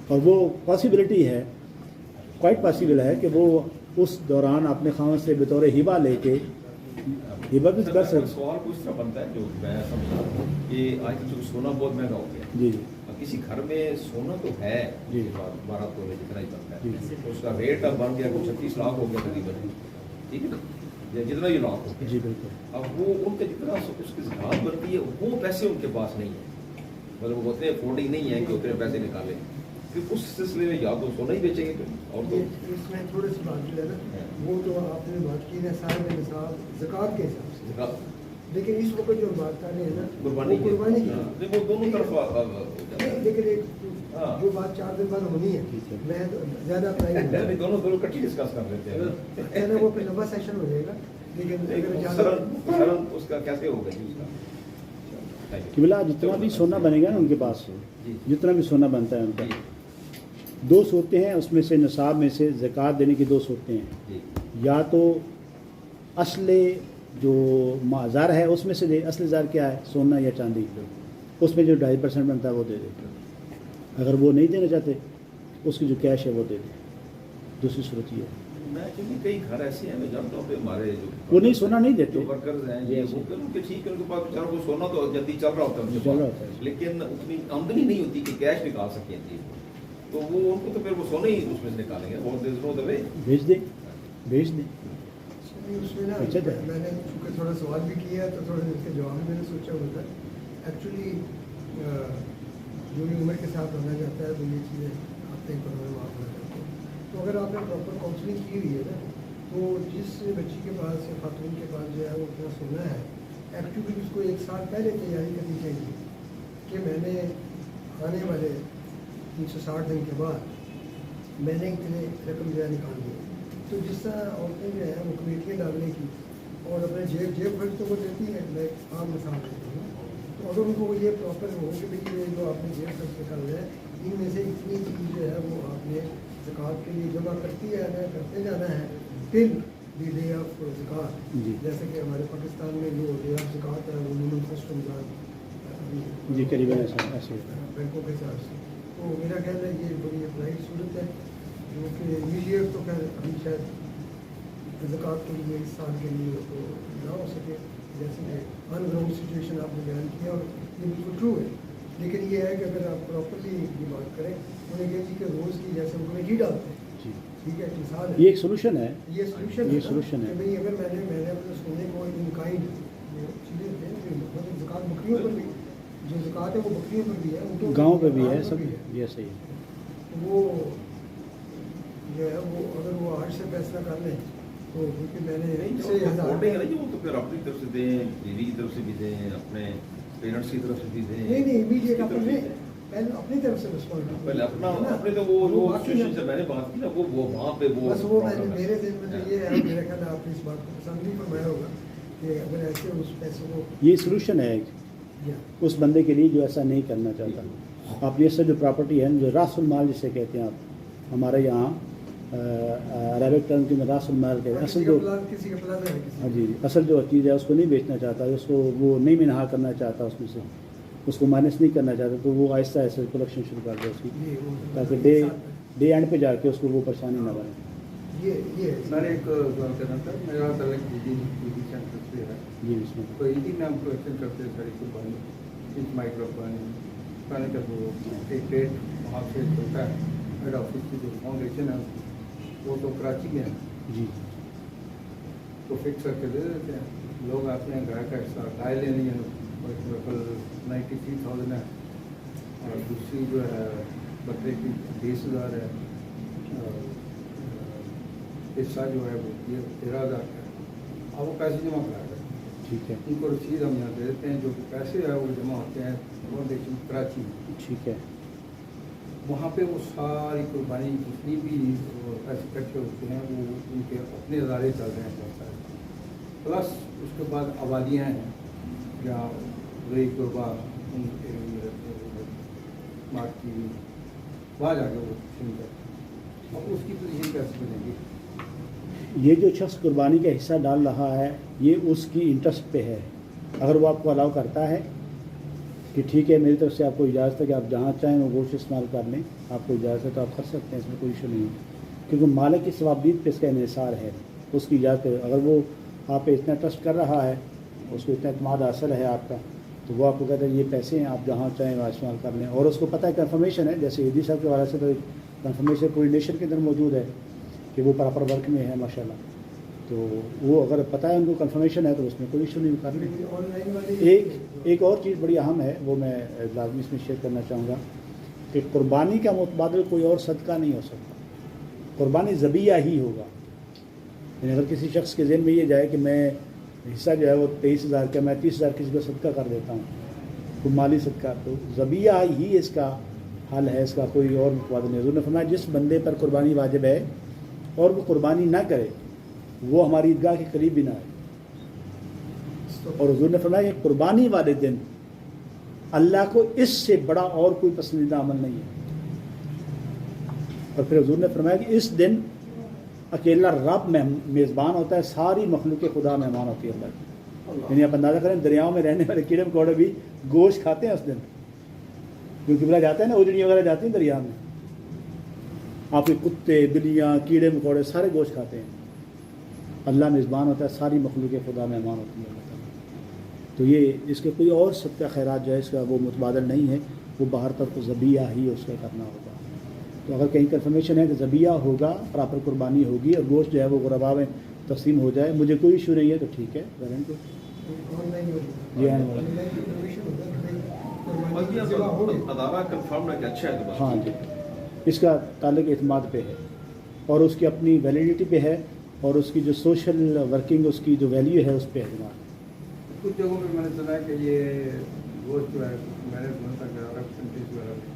اور وہ پاسبلٹی ہے, کوائٹ پاسبل ہے کہ وہ اس دوران اپنے خاوند سے بطور ہبہ لے کے ہبہ بھی کر سکتے. سوال کچھ طرح بنتا ہے جو میں سمجھا کہ آج کل سونا بہت مہنگا ہو گیا. جی جی, اب کسی گھر میں سونا تو ہے جی 12 تولے جتنا ہی بنتا جی ہے, اس کا ریٹ اب بن گیا کچھ 36 لاکھ ہو گیا تقریباً, ٹھیک ہے نا, یا جتنا ہی لاکھ ہو گیا. جی بالکل. اب وہ ان کا جتنا اس کی زکات بنتی ہے وہ پیسے ان کے پاس نہیں ہے, مطلب وہ اتنے افورڈنگ نہیں ہے کہ اتنے پیسے نکالیں, پھر اس سلسلے میں یا تو سونا ہی بیچیں گے اور تو اس میں تھوڑی سی بات جو ہے نا وہ تو آپ نے بات کی ہے صاحب نصاب زکوٰۃ کے حساب سے, زکات لیکن اس وقت جو بات کر رہے ہیں نا قربانی وہ قربانی کی کی وہ دونوں طرف لیکن ایک جو بات 4 دن بعد ہونی ہے میں زیادہ اپلائی نہیں دونوں کٹھی ڈسکس کر لیتے ہیں, وہ پھر لمبا سیشن ہو جائے گا. لیکن اس کا کیسے ہوگا جی اس کا کہ بلا جتنا بھی سونا بنے گا نا ان کے پاس, جتنا بھی سونا بنتا ہے ان کا, 2 صورتیں ہیں اس میں سے نصاب میں سے زکوٰۃ دینے کی 2 صورتیں ہیں. یا تو اصل جو زر ہے اس میں سے دے, اصل زر کیا ہے سونا یا چاندی, اس میں جو 2.5% بنتا ہے وہ دے دے. اگر وہ نہیں دینا چاہتے اس کی جو کیش ہے وہ دے دے. دوسری صورت یہ ہے میں کیونکہ کئی گھر ایسے ہیں میں جانتا ہوں کہ ہمارے جو وہ نہیں سونا نہیں دیتے, جو ورکرز ہیں یہ وہ کہ ان کے ٹھیک ہے ان کے پاس بیچاروں کو سونا تو جلدی چل رہا ہوتا ہے ان کے چل رہا پاس, ہوتا ہے, لیکن اتنی آمدنی نہیں ہوتی کہ کیش نکال سکیں چیز تو وہ ان کو تو پھر وہ سونا ہی اس میں سے نکالیں گے, اور دیر نو دے بھیج دیں بھیج دیں. اس میں نا میں نے چونکہ تھوڑا سوال بھی کیا تو تھوڑا اس کے جواب میں نے سوچا ہوتا ہے. ایکچولی جو بھی عمر کے ساتھ ہونا چاہتا ہے تو یہ چیزیں آتے ہیں پر معاف نہ کرتے ہیں. تو اگر آپ نے پراپر کاؤنسلنگ کی ہوئی ہے نا تو جس بچی کے پاس یا خاتون کے پاس جو ہے وہ اتنا سونا ہے ایکچولی اس کو 1 سال پہلے تیاری کرنی چاہیے کہ میں نے آنے والے 360 دن کے بعد میں نے اتنے رقم جو ہے نکالنی ہے. تو جس طرح عورتیں جو ہیں وہ کمیٹیاں ڈالنے کی اور اپنے جیب خرچ تو وہ دیتی ہیں, میں عام مثال دیتی ہوں. تو اگر ان کو یہ پراپر ہو کہ بھائی یہ جو آپ نے جیب خرچ نکال رہے ہیں ان میں سے اتنی چیز جو ہے وہ آپ نے زکوٰۃ کے لیے جمع کرتی ہے کرتے جانا ہے پھر دی ڈے آف زکوٰۃ, جیسے کہ ہمارے پاکستان میں جو ڈے آف زکوٰۃ ہے وہ ملک فرسٹ رمضان جی قریباً ایسے بینکوں کے حساب سے. تو میرا خیال ہے یہ بڑی اپلائڈ صورت ہے جو کہ امیڈیٹ تو خیر ابھی شاید زکوٰۃ کے لیے اس سال کے لیے تو نہ ہو سکے, جیسے کہ ان گراؤنڈ سچویشن آپ نے بیان کیا اور یہ بالکل ٹرو ہے. لیکن یہ ہے کہ اگر آپ پراپرلی یہ بات کریں انہیں کہہ جی کہ روز کی جیسے وہ کمیٹی ڈالتے ہیں, ٹھیک ہے مثال ہے, یہ ایک سولوشن ہے, یہ سولوشن ہے کہ بھائی اگر میں نے اپنے سونے کو ان کائنڈ چیزیں تھے مطلب زکوٰۃ بکریوں پر بھی جو زکوٰۃ ہے وہ بکریوں پر بھی ہے, گاؤں پہ بھی ہے, سب یہ صحیح ہے. وہ جو ہے وہ اگر وہ آج سے فیصلہ کر لیں تو کیونکہ میں نے وہ تو پھر اپنی طرف سے دیں, بیوی کی طرف سے بھی دیں, اپنے پیرنٹس کی طرف سے بھی دیں. نہیں امیڈیٹ پہلے اپنی طرف سے رسپانس پہلے اپنے تو وہ سچویشن سے میں نے بات کی نا وہ وہاں پہ وہ بس وہ میرے ذہن میں تو یہ ہے, میرا خیال ہے آپ نے اس بات کو پسند نہیں فرمایا ہوگا کہ اگر ایسے اس پیسے کو یہ سلوشن ہے ایک یا اس بندے کے لیے جو ایسا نہیں کرنا چاہتا. آپ یہ سب جو پراپرٹی ہے جو راس المال جسے کہتے ہیں آپ ہمارے یہاں عربک ٹرم کے میں راس المال کہتے ہیں. اصل جو کسی کا پلازا ہے ہاں جی اصل جو چیز ہے اس کو نہیں بیچنا چاہتا, اس کو وہ نہیں منہا کرنا چاہتا, اس میں سے اس کو مائنس نہیں کرنا چاہتا, تو وہ آہستہ آہستہ کلیکشن شروع کر دے اس کی, تاکہ ڈے اینڈ پہ جا کے اس کو وہ پریشانی نہ بنے. یہ میں نے ایک سوال کرنا تھا. میرا تعلق سینٹر سے ہے. جی بسم اللہ. تو ایک ہی میں ہم کو ایکشن کرتے ہیں ساری قربانی اس مائکرو پانی کا وہ ایک ڈیٹ وہاں سے چلتا ہے. ہیڈ آفس کی جو فاؤنڈیشن ہے وہ تو کراچی میں ہے, جی تو فکس کر کے دے دیتے ہیں. لوگ آتے ہیں گائے کا حصہ گائے لے لی ہیں, 93,000 ہے, اور دوسری جو ہے بکرے کی 20,000 ہے, حصہ جو ہے وہ 13,000 ہے. اب وہ پیسے جمع کرائے گا, ٹھیک ہے ان کو رسید ہم یہاں دے دیتے ہیں. جو کہ پیسے ہے وہ جمع ہوتے ہیں فاؤنڈیشن کراچی میں. ٹھیک ہے. وہاں پہ وہ ساری قربانی جتنی بھی پیسے اکٹھے ہوتے ہیں وہ ان کے اپنے ادارے چل رہے ہیں بہت سارے. پلس اس کے بعد آبادیاں ہیں جہاں رئی قربا ان کے مارٹ کی وہاں جا کے وہ شروع کرتے ہیں. اب اس کی پوزیشن کیسے بنے گی؟ یہ جو شخص قربانی کا حصہ ڈال رہا ہے یہ اس کی انٹرسٹ پہ ہے. اگر وہ آپ کو الاؤ کرتا ہے کہ ٹھیک ہے میری طرف سے آپ کو اجازت ہے کہ آپ جہاں چاہیں وہ گوشت استعمال کر لیں, آپ کو اجازت ہے تو آپ کر سکتے ہیں, اس میں کوئی ایشو نہیں ہے, کیونکہ مالک کی ثوابدید پہ اس کا انحصار ہے, اس کی اجازت ہے. اگر وہ آپ پہ اتنا ٹرسٹ کر رہا ہے, اس کو اتنا اعتماد حاصل ہے آپ کا, تو وہ آپ کو کہتا ہے یہ پیسے ہیں آپ جہاں چاہیں وہاں استعمال کر لیں. اور اس کو پتہ ہے کنفرمیشن ہے, جیسے ایدی صاحب کے حوالے سے تو کنفرمیشن پوری نیشن کے اندر موجود ہے کہ وہ پراپر ورک میں ہے ماشاء اللہ. تو وہ اگر پتہ ہے ان کو کنفرمیشن ہے تو اس میں کوئی ایشو نہیں کر لیں. آن لائن والے ایک اور چیز بڑی اہم ہے, وہ میں لازمی اس میں شیئر کرنا چاہوں گا کہ قربانی کا متبادل کوئی اور صدقہ نہیں ہو سکتا. قربانی ذبیحہ ہی ہوگا. یعنی اگر کسی شخص کے ذہن میں یہ جائے کہ میں حصہ جو ہے وہ 23,000 کا میں 30,000 کسی کو صدقہ کر دیتا ہوں, تو مالی صدقہ, تو ذبیحہ ہی اس کا حل ہے, اس کا کوئی اور متبادل نہیں. حضور نے فرمایا جس بندے پر قربانی واجب ہے اور وہ قربانی نہ کرے وہ ہماری عیدگاہ کے قریب بھی نہ آئے. اور حضور نے فرمایا کہ قربانی والے دن اللہ کو اس سے بڑا اور کوئی پسندیدہ عمل نہیں ہے. اور پھر حضور نے فرمایا کہ اس دن اکیلا رب میزبان ہوتا ہے, ساری مخلوق خدا مہمان ہوتی ہے اللہ کی. یعنی آپ اندازہ کریں دریاؤں میں رہنے والے کیڑے مکوڑے بھی گوشت کھاتے ہیں اس دن, کیونکہ بلا جاتا ہے نا اجڑیاں وغیرہ جاتی ہیں دریا میں, آپ کے کتے بلیاں کیڑے مکوڑے سارے گوشت کھاتے ہیں. اللہ میزبان ہوتا ہے, ساری مخلوق خدا مہمان ہوتی ہے اللہ تعالیٰ. تو یہ اس کے کوئی اور صدقہ خیرات جو ہے اس کا وہ متبادل نہیں ہے, وہ باہر تک تو ذبیحہ ہی اس کا کرنا ہوگا. تو اگر کہیں کنفرمیشن ہے کہ ذبیحہ ہوگا, پراپر قربانی ہوگی اور گوشت جو ہے وہ غربا میں تقسیم ہو جائے, مجھے کوئی ایشو نہیں ہے, تو ٹھیک ہے کریں تو آن لائن جی ہاں ادارہ کنفرم ہے کہ اچھا ہے تو بس. ہاں جی, اس کا تعلق اعتماد پہ ہے اور اس کی اپنی ویلیڈیٹی پہ ہے اور اس کی جو سوشل ورکنگ اس کی جو ویلیو ہے اس پہ اعتماد. کچھ جگہوں پہ میں نے سنا ہے کہ یہ گوشت جو ہے میں نے سنا تھا کہ عرب کنٹریز وغیرہ میں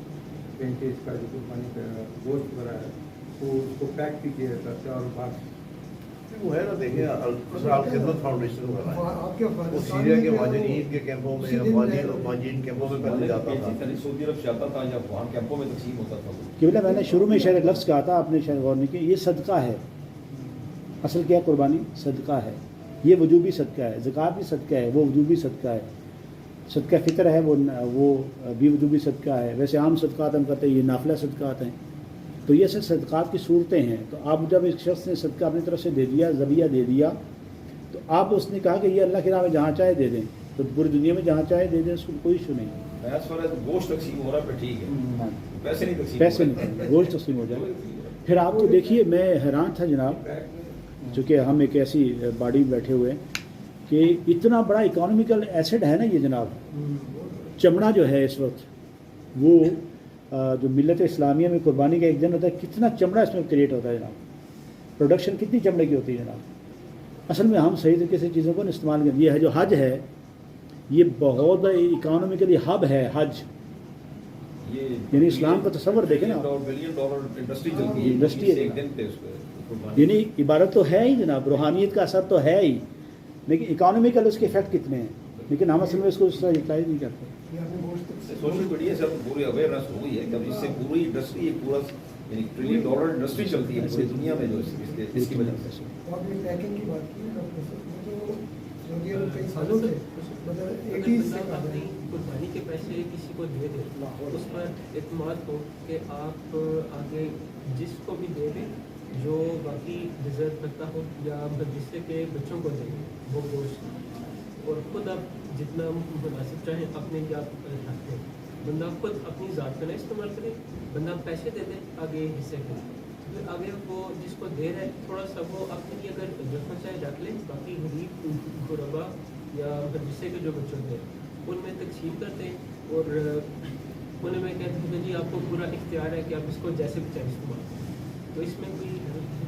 کہیں کہ اس کا جو قربانی کا گوشت وغیرہ ہے وہ اس کو پیک بھی کیا جاتا ہے اور بعد وہ ہے نا دیکھیں خدمت فاؤنڈیشن ہو رہا ہے, آپ کے وہ سیریا کے ماجرین کے کیمپوں میں یا ماجرین کیمپوں میں پہلے جاتا تھا. سعودی عرب سے آتا تھا یا وہاں کیمپوں میں تقسیم ہوتا تھا. کہ میں نے شروع میں شاید ایک لفظ کہا تھا, آپ نے شاید غور نہیں کیا, یہ صدقہ ہے. اصل کیا قربانی صدقہ ہے, یہ وجوبی صدقہ ہے. زکوٰۃ بھی صدقہ ہے, وہ وجوبی صدقہ ہے. صدقہ فطر ہے وہ بھی وجوبی صدقہ ہے. ویسے عام صدقات ہم کہتے ہیں, یہ نافلہ صدقات ہیں. تو یہ سب صدقات کی صورتیں ہیں. تو آپ جب ایک شخص نے صدقہ اپنی طرف سے دے دیا, ذبیحہ دے دیا, تو آپ اس نے کہا کہ یہ اللہ کی راہ میں جہاں چاہے دے دیں, تو پوری دنیا میں جہاں چاہے دے دیں, اس کو کوئی ایشو نہیں ہے. ایز فار ایز گوشت تقسیم ہو رہا ہے ٹھیک ہے, پیسے نہیں تقسیم, پیسے نہیں, گوشت تقسیم ہو جائے. پھر آپ کو دیکھیے, میں حیران تھا جناب, چونکہ ہم ایک ایسی باڈی میں بیٹھے ہوئے کہ اتنا بڑا اکانومیکل ایسڈ ہے نا یہ جناب. چمڑا جو ہے اس وقت وہ جو ملت اسلامیہ میں قربانی کا ایک دن ہوتا ہے, کتنا چمڑا اس میں کریٹ ہوتا ہے جناب. پروڈکشن کتنی چمڑے کی ہوتی ہے جناب. اصل میں ہم صحیح طریقے سے چیزوں کو استعمال کریں. یہ ہے جو حج ہے, یہ بہت اکانومیکلی ہب ہے حج. یعنی اسلام کا تصور دیکھیں نا, انڈسٹری ہے, یعنی عبادت تو ہے ہی جناب, روحانیت کا اثر تو ہے ہی, لیکن اکانومیکل اس کے افیکٹ کتنے ہیں، لیکن ہم اصل میں اس کو اس طرح یوٹیلائز نہیں کرتے. یہ آپ نے گوشت سے سوشل میڈیا سے اب پوری اویئرنیس ہو گئی ہے کہ اب اس سے پوری انڈسٹری ایک پورا یعنی $1 ٹریلین انڈسٹری چلتی ہے پوری دنیا میں جو اس کی وجہ سے. آپ نے پیکنگ کی بات کی ڈاکٹر صاحب، وہ تو سعودی عرب کئی سالوں سے مطلب 80s سے اپنی قربانی کے پیسے کسی کو دے دیں اس پر اعتماد ہو کہ آپ آگے جس کو بھی دے دیں جو باقی ڈیزرو کرتا ہو یا جس سے کہ بچوں کو دیں وہ گوشت، اور خود آپ جتنا مناسب چاہیں اپنے لیے آپ رکھ دیں. بندہ خود اپنی ذات کا نہ استعمال کرے، بندہ پیسے دے دے آگے حصے کو، پھر آگے وہ جس کو دے رہے تھوڑا سا وہ اپنے لیے اگر رکھنا چاہے رکھ لیں، باقی غریب غربا یا حصے کے جو بچوں دے ان میں تقسیم کر دیں، اور انہیں میں کہتا ہوں کہ جی آپ کو پورا اختیار ہے کہ آپ اس کو جیسے بھی چاہیں استعمال کریں. تو اس میں کوئی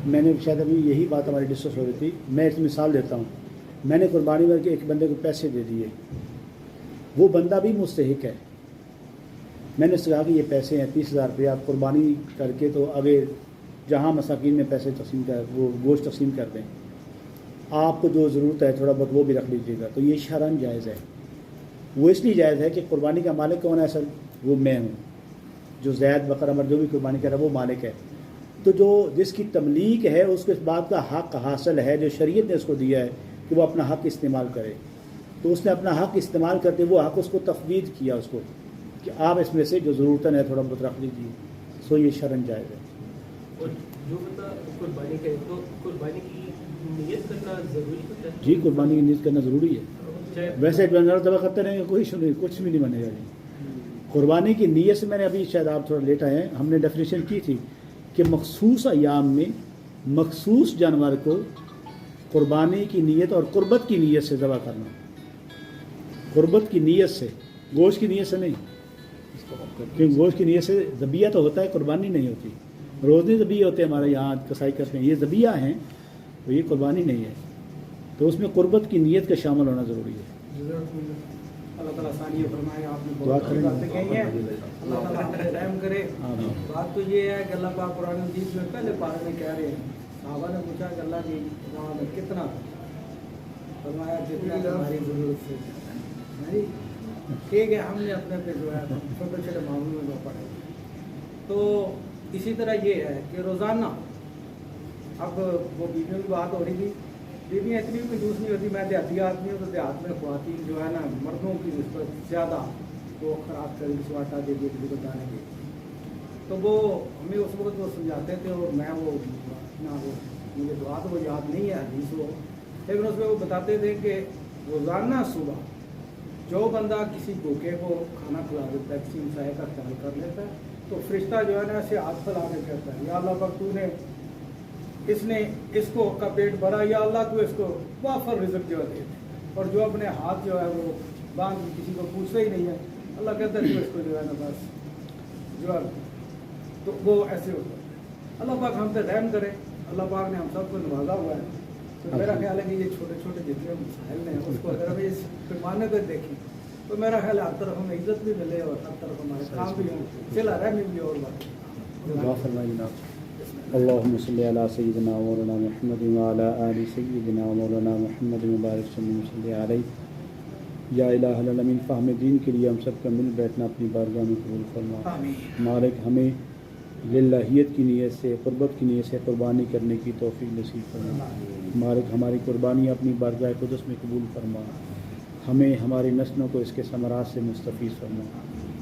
میں نے شاید ابھی یہی بات ہماری ڈسکس ہو رہی تھی. میں ایک مثال دیتا ہوں. میں نے قربانی کر کے ایک بندے کو پیسے دے دیے، وہ بندہ بھی مستحق ہے. میں نے اس سے کہا کہ یہ پیسے ہیں 30,000 روپے آپ قربانی کر کے تو آگے جہاں مساکین میں پیسے تقسیم کر وہ گوشت تقسیم کر دیں، آپ کو جو ضرورت ہے تھوڑا بہت وہ بھی رکھ لیجیے گا. تو یہ شرعاً جائز ہے. وہ اس لیے جائز ہے کہ قربانی کا مالک کون ہے؟ اصل وہ میں ہوں، جو زید بقر امر جو بھی قربانی کر رہا ہے وہ مالک ہے. تو جو جس کی تملیک ہے اس کو اس بات کا حق حاصل ہے، جو شریعت نے اس کو دیا ہے کہ وہ اپنا حق استعمال کرے. تو اس نے اپنا حق استعمال کرتے وہ حق اس کو تفویض کیا اس کو کہ آپ اس میں سے جو ضرورتن ہے تھوڑا بہت رکھ لیجیے. سو یہ شرعاً جائز ہے. اور جو بندہ قربانی کرے تو قربانی کی نیت کرنا ضروری ہوتا ہے. جی قربانی کی نیت کرنا ضروری ہے. چاہے ویسے جانور ذبح کرتے رہیں گے کچھ بھی نہیں بنے گا. جی قربانی کی نیت سے میں نے ابھی شاید آپ تھوڑا لیٹ آئے ہیں، ہم نے ڈیفینیشن کی تھی کہ مخصوص ایام میں مخصوص جانور کو قربانی کی نیت اور قربت کی نیت سے ذبح کرنا. قربت کی نیت سے، گوشت کی نیت سے نہیں، کیونکہ گوشت کی نیت سے ذبیحہ تو ہوتا ہے، قربانی نہیں ہوتی. روزے ذبیحہ ہوتے ہیں ہمارے یہاں کسائی کرتے ہیں، یہ ذبیحہ ہیں تو یہ قربانی نہیں ہے. تو اس میں قربت کی نیت کا شامل ہونا ضروری ہے. اللہ تعالیٰ ثانیہ فرمائے. آپ نے دعا بہت کریں اچھی باتیں کہی ہیں، اللہ تعالیٰ آپ پہ رحم کرے. آمین. بات تو یہ ہے کہ اللہ پاک قرآن مجید میں پہلے پارے میں کہہ رہے ہیں، صحابہ نے پوچھا کہ اللہ کی وہاں میں کتنا، فرمایا جتنا ہماری ضرورت سے نہیں. ٹھیک ہے، ہم نے اپنے پہ جو ہے چھوٹے چھوٹے معاملوں میں پڑھے. تو اسی طرح یہ ہے کہ روزانہ اب وہ بیویوں کی بات ہو رہی تھی، بیویاں اتنی بھی کنجوس نہیں ہوتی. میں دیہاتی آدمی ہوں تو دیہات میں خواتین جو ہے نا مردوں کی نسبت زیادہ وہ خراب کر سواٹا دے دیے کسی کو دانے دے. تو وہ ہمیں اس وقت وہ سمجھاتے تھے اور میں وہ نہ وہ مجھے دعا تو وہ یاد نہیں ہے حدیث وہ، لیکن اس میں وہ بتاتے تھے کہ روزانہ صبح جو بندہ کسی بھوکے کو کھانا کھلا دیتا ہے، کسی مسائل کا خیال کر لیتا ہے، تو فرشتہ جو ہے نا ایسے ہاتھ پھیلا کے کہتا ہے یا اللہ پاک تو نے اس کو کا پیٹ بھرا، یا اللہ تو اس کو وافر رزق جو دے. اور جو اپنے ہاتھ جو ہے وہ باندھ کسی کو پوچھتا ہی نہیں ہے، اللہ کہتا ہے تو اس کو جو ہے نا بس جو ہے تو وہ ایسے ہوتا ہے. اللہ پاک ہم پہ رحم کرے. اللہ پاک نے ہم سب کو نوازا ہوا ہے. تو میرا خیال ہے کہ یہ چھوٹے چھوٹے جتنے مسائل ہیں اس کو اگر ہم اس پیمانے پہ دیکھیں تو میرا خیال ہے ہر طرف ہمیں عزت بھی ملے اور ہر طرف ہمارے کام بھی ہوں، صلہ رحمی بھی. اور بات دعا فرمائیے جناب. اللهم صل على سيدنا مولانا محمد وعلى آل سيدنا مولانا محمد مبارک صلی علیہ. یا الہ العالمین فہم دین کے لیے ہم سب کا مل بیٹھنا اپنی بارگاہ میں قبول فرما. مالک ہمیں للہیت کی نیت سے، قربت کی نیت سے قربانی کرنے کی توفیق نصیب فرما. مالک ہماری قربانی اپنی بارگاہ قدس میں قبول فرما. ہمیں ہماری نسلوں کو اس کے ثمرات سے مستفیض فرما.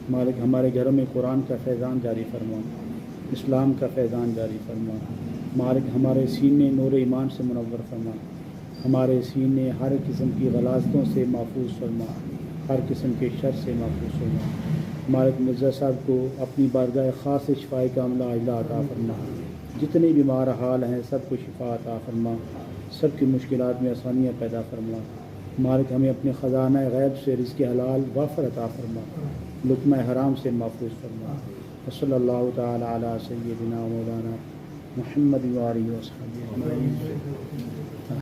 مالک ہمارے گھروں میں قرآن کا فیضان جاری فرما، اسلام کا فیضان جاری فرما. مالک ہمارے سینے نور ایمان سے منور فرما. ہمارے سینے ہر قسم کی غلاظتوں سے محفوظ فرما، ہر قسم کے شر سے محفوظ فرما. مالک مرزا صاحب کو اپنی بارگاہ خاص سے شفائے کاملہ عاجلہ عطا فرما. جتنے بیمار حال ہیں سب کو شفا عطا فرما، سب کی مشکلات میں آسانیاں پیدا فرما. مالک ہمیں اپنے خزانہ غیب سے رزق حلال وافر عطا فرما، لقمہ حرام سے محفوظ فرما. وصلی اللہ تعالی علی سیدنا مولانا محمد وآلہ وصحبہ اجمعین.